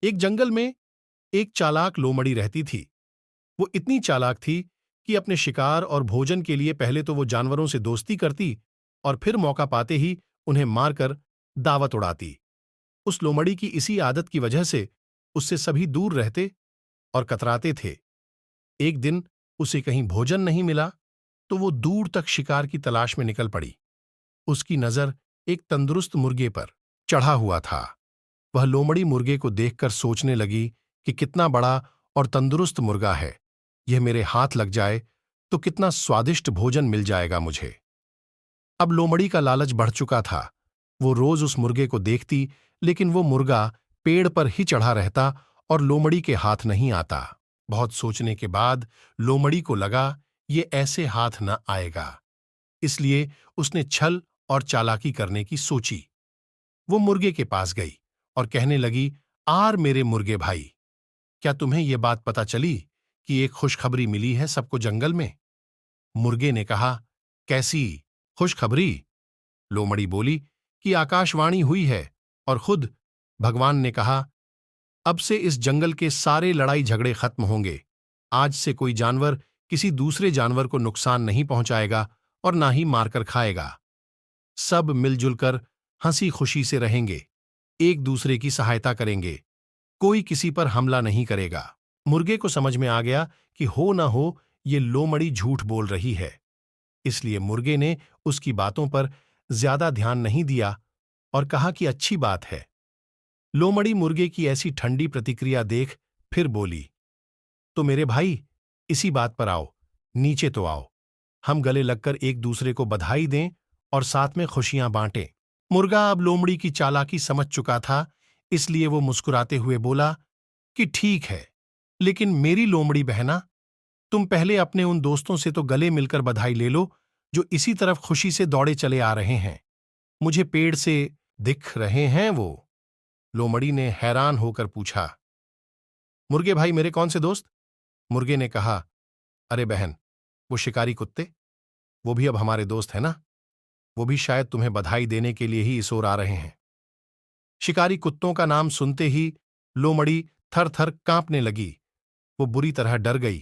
एक जंगल में एक चालाक लोमड़ी रहती थी। वो इतनी चालाक थी कि अपने शिकार और भोजन के लिए पहले तो वो जानवरों से दोस्ती करती और फिर मौका पाते ही उन्हें मारकर दावत उड़ाती। उस लोमड़ी की इसी आदत की वजह से उससे सभी दूर रहते और कतराते थे। एक दिन उसे कहीं भोजन नहीं मिला तो वो दूर तक शिकार की तलाश में निकल पड़ी। उसकी नजर एक तंदुरुस्त मुर्गे पर चढ़ा हुआ था। वह लोमड़ी मुर्गे को देखकर सोचने लगी कि कितना बड़ा और तंदुरुस्त मुर्गा है। यह मेरे हाथ लग जाए तो कितना स्वादिष्ट भोजन मिल जाएगा मुझे। अब लोमड़ी का लालच बढ़ चुका था। वो रोज उस मुर्गे को देखती, लेकिन वो मुर्गा पेड़ पर ही चढ़ा रहता और लोमड़ी के हाथ नहीं आता। बहुत सोचने के बाद लोमड़ी को लगा ये ऐसे हाथ न आएगा। इसलिए उसने छल और चालाकी करने की सोची। वो मुर्गे के पास गई और कहने लगी, आर मेरे मुर्गे भाई, क्या तुम्हें यह बात पता चली कि एक खुशखबरी मिली है सबको जंगल में? मुर्गे ने कहा, कैसी खुशखबरी? लोमड़ी बोली कि आकाशवाणी हुई है और खुद भगवान ने कहा, अब से इस जंगल के सारे लड़ाई झगड़े खत्म होंगे। आज से कोई जानवर किसी दूसरे जानवर को नुकसान नहीं पहुंचाएगा और ना ही मारकर खाएगा। सब मिलजुल कर हंसी खुशी से रहेंगे, एक दूसरे की सहायता करेंगे, कोई किसी पर हमला नहीं करेगा। मुर्गे को समझ में आ गया कि हो न हो ये लोमड़ी झूठ बोल रही है। इसलिए मुर्गे ने उसकी बातों पर ज्यादा ध्यान नहीं दिया और कहा कि अच्छी बात है। लोमड़ी मुर्गे की ऐसी ठंडी प्रतिक्रिया देख फिर बोली, तो मेरे भाई, इसी बात पर आओ, नीचे तो आओ। हम गले लगकर एक दूसरे को बधाई दें और साथ में खुशियां बांटें। मुर्गा अब लोमड़ी की चालाकी समझ चुका था, इसलिए वो मुस्कुराते हुए बोला कि ठीक है, लेकिन मेरी लोमड़ी बहना, तुम पहले अपने उन दोस्तों से तो गले मिलकर बधाई ले लो जो इसी तरफ खुशी से दौड़े चले आ रहे हैं। मुझे पेड़ से दिख रहे हैं वो। लोमड़ी ने हैरान होकर पूछा, मुर्गे भाई मेरे कौन से दोस्त? मुर्गे ने कहा, अरे बहन, वो शिकारी कुत्ते, वो भी अब हमारे दोस्त है ना। वो भी शायद तुम्हें बधाई देने के लिए ही इस ओर आ रहे हैं। शिकारी कुत्तों का नाम सुनते ही लोमड़ी थर थर कांपने लगी। वो बुरी तरह डर गई,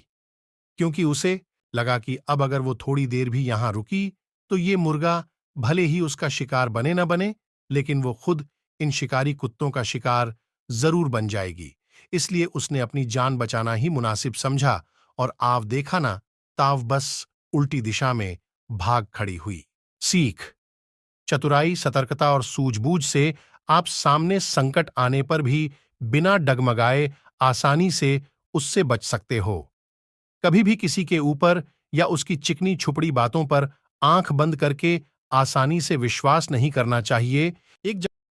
क्योंकि उसे लगा कि अब अगर वो थोड़ी देर भी यहां रुकी तो ये मुर्गा भले ही उसका शिकार बने न बने, लेकिन वो खुद इन शिकारी कुत्तों का शिकार जरूर बन जाएगी। इसलिए उसने अपनी जान बचाना ही मुनासिब समझा और आव देखा ना ताव बस उल्टी दिशा में भाग खड़ी हुई। सीख: चतुराई, सतर्कता और सूझबूझ से आप सामने संकट आने पर भी बिना डगमगाए आसानी से उससे बच सकते हो। कभी भी किसी के ऊपर या उसकी चिकनी छुपड़ी बातों पर आंख बंद करके आसानी से विश्वास नहीं करना चाहिए। एक